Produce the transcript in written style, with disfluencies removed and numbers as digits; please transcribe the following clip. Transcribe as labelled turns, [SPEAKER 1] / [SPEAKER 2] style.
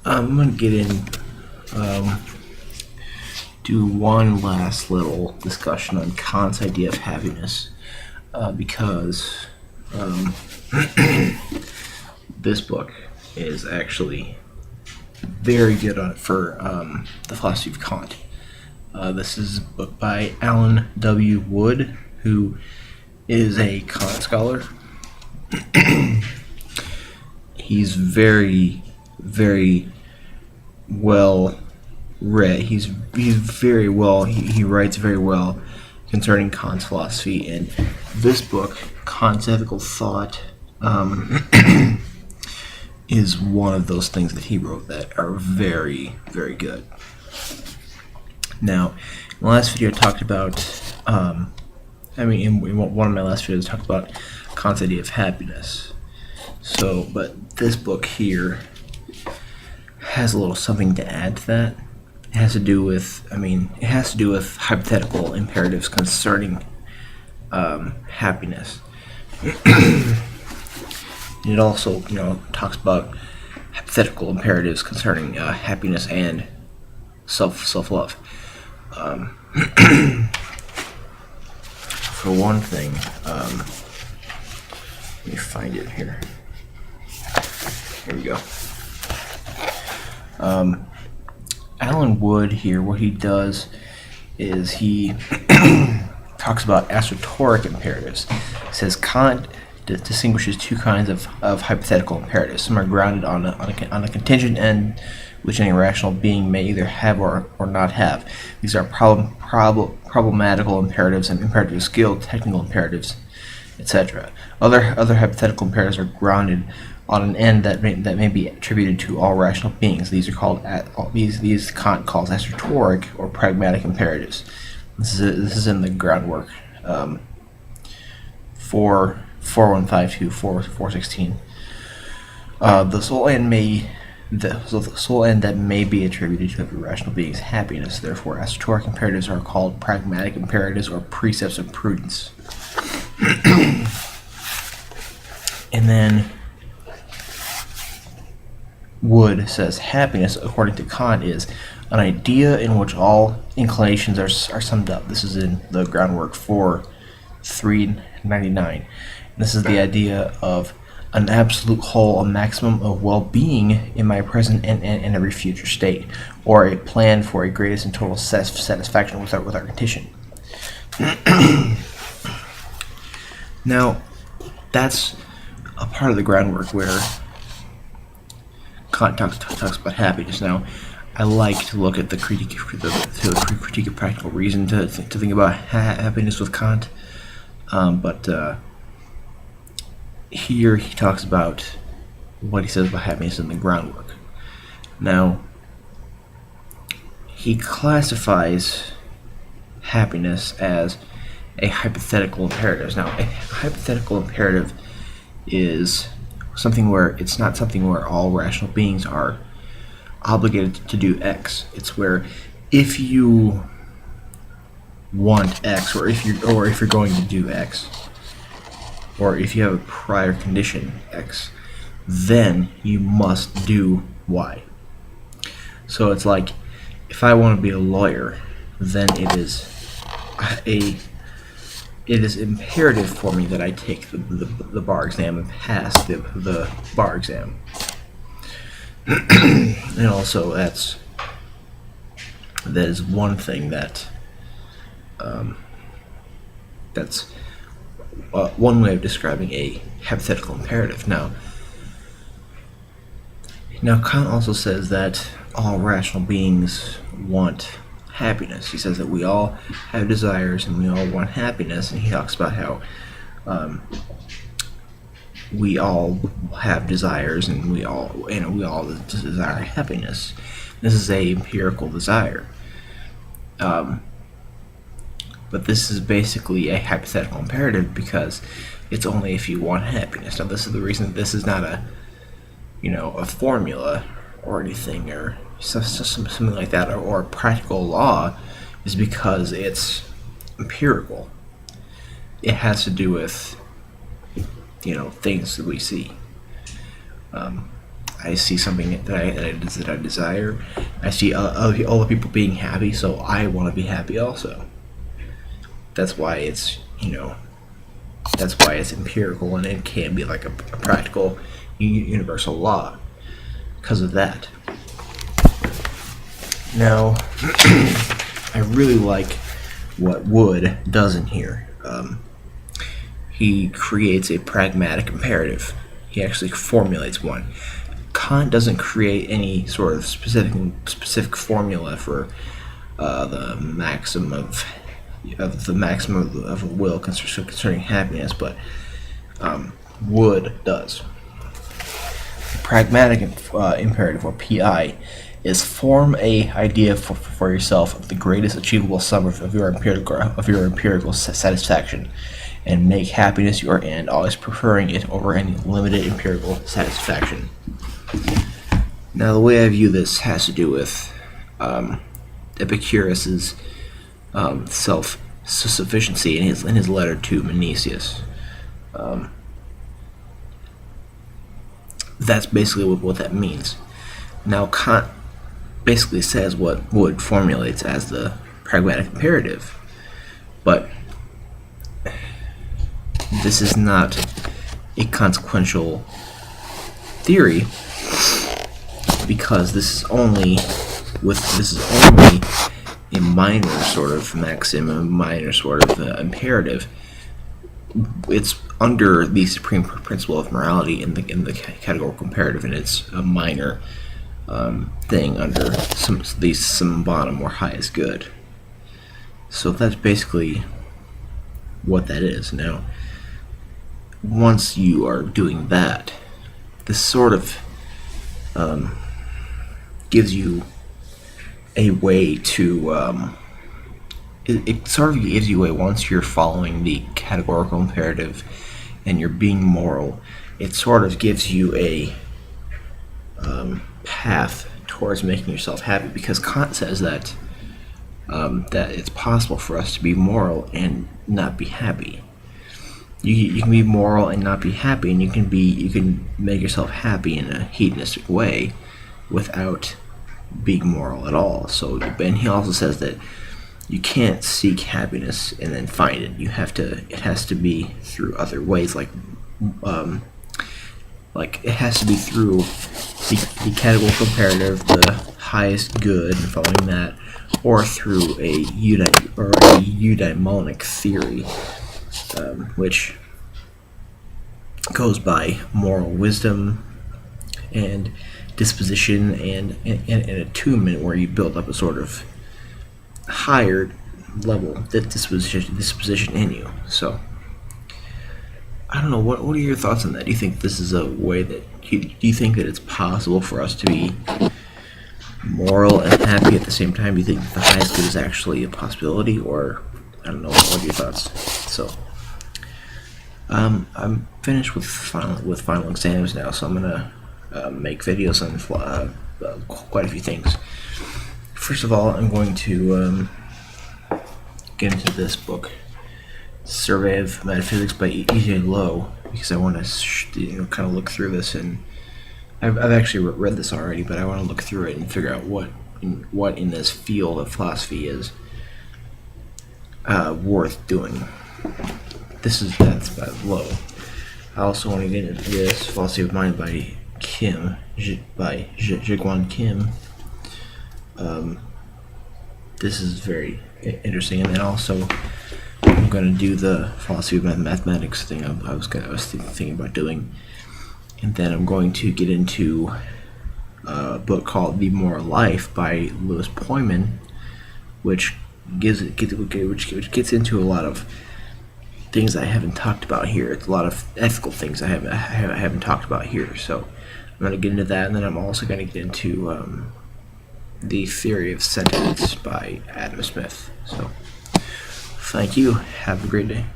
[SPEAKER 1] I'm going to get in, do one last little discussion on Kant's idea of happiness, because this book is actually very good for the philosophy of Kant. This is a book by Alan W. Wood, who is a Kant scholar. He's very, very well read. He writes very well concerning Kant's philosophy, and this book, Kant's Ethical Thought, is one of those things that he wrote that are very, very good. Now, in the last video I talked about, in one of my last videos I talked about Kant's idea of happiness. So, but this book here has a little something to add to that. It has to do with, hypothetical imperatives concerning happiness. It also, talks about hypothetical imperatives concerning happiness and self-love. For one thing, let me find it here. Here we go. Alan Wood here, what he does is he talks about assertoric imperatives. He says Kant distinguishes two kinds of hypothetical imperatives. Some are grounded on a contingent end, which any rational being may either have or not have. These are problematical imperatives and imperative skill, technical imperatives, etc. Other hypothetical imperatives are grounded on an end that may be attributed to all rational beings. These are called these Kant calls assertoric or pragmatic imperatives. This is in the groundwork 4152 416. The sole end that may be attributed to every rational being's happiness. Therefore, assertoric imperatives are called pragmatic imperatives or precepts of prudence. And then Wood says happiness, according to Kant, is an idea in which all inclinations are summed up. This is in the groundwork 399. This is the idea of an absolute whole, a maximum of well-being in my present and every future state, or a plan for a greatest and total satisfaction with our condition. Now, that's a part of the groundwork where Kant talks about happiness. Now, I like to look at the critique of practical reason to think about happiness with Kant, but here he talks about what he says about happiness in the groundwork. Now, he classifies happiness as a hypothetical imperative. Now, a hypothetical imperative is something where it's not something where all rational beings are obligated to do X. It's where if you want X, or if you're going to do X, or if you have a prior condition X, then you must do Y. So it's like, if I want to be a lawyer, then it is imperative for me that I take the bar exam and pass the bar exam. And also that is one thing that's one way of describing a hypothetical imperative. Now Kant also says that all rational beings want happiness. He says that we all have desires and we all want happiness, and he talks about how we all have desires and we all desire happiness. This is a empirical desire, but this is basically a hypothetical imperative because it's only if you want happiness. Now, this is the reason this is not a formula or anything or something like that, or a practical law, is because it's empirical. It has to do with things that we see. I see something that I desire. I see other people being happy, so I want to be happy also. That's why it's empirical, and it can be like a practical universal law because of that. Now, I really like what Wood does in here. He creates a pragmatic imperative. He actually formulates one. Kant doesn't create any sort of specific formula for the maximum of a will concerning happiness, but Wood does. Pragmatic imperative, or PI, is form a idea for yourself of the greatest achievable sum of your empirical satisfaction, and make happiness your end, always preferring it over any limited empirical satisfaction. Now, the way I view this has to do with Epicurus's self-sufficiency in his letter to Menesius. That's basically what that means. Now, Kant basically says what Wood formulates as the pragmatic imperative, but this is not a consequential theory, because this is only a minor sort of maxim, a minor sort of imperative. It's under the supreme principle of morality in the categorical imperative, and it's a minor thing under the summum bonum, or highest good. So that's basically what that is. Now, once you are doing that, this sort of gives you a way to it sort of gives you a, once you're following the categorical imperative and you're being moral, it sort of gives you a path towards making yourself happy, because Kant says that that it's possible for us to be moral and not be happy. You can be moral and not be happy, and you can make yourself happy in a hedonistic way without being moral at all. So, and he also says that you can't seek happiness and then find it. It has to be through other ways, like it has to be through the categorical imperative, the highest good, and following that, or through a eudaimonic theory, which goes by moral wisdom and disposition and attunement, where you build up a sort of higher level disposition in you. So, I don't know. What are your thoughts on that? Do you think this is a way that do you think that it's possible for us to be moral and happy at the same time? Do you think the highest good is actually a possibility, or I don't know? What are your thoughts? So, I'm finished with final exams now, so I'm gonna make videos on quite a few things. First of all, I'm going to get into this book, Survey of Metaphysics by E.J. Lowe, because I want to kind of look through this, and I've actually read this already, but I want to look through it and figure out what in this field of philosophy is worth doing. That's by Lowe. I also want to get into this Philosophy of Mind by Jigwon Kim. This is very interesting, and then also I'm going to do the Philosophy of Mathematics thing I was thinking about doing, and then I'm going to get into a book called The Moral Life by Louis Poyman, which gets into a lot of things I haven't talked about here. It's a lot of ethical things I haven't talked about here. So I'm going to get into that, and then I'm also going to get into The Theory of Sentience by Adam Smith. So, thank you. Have a great day.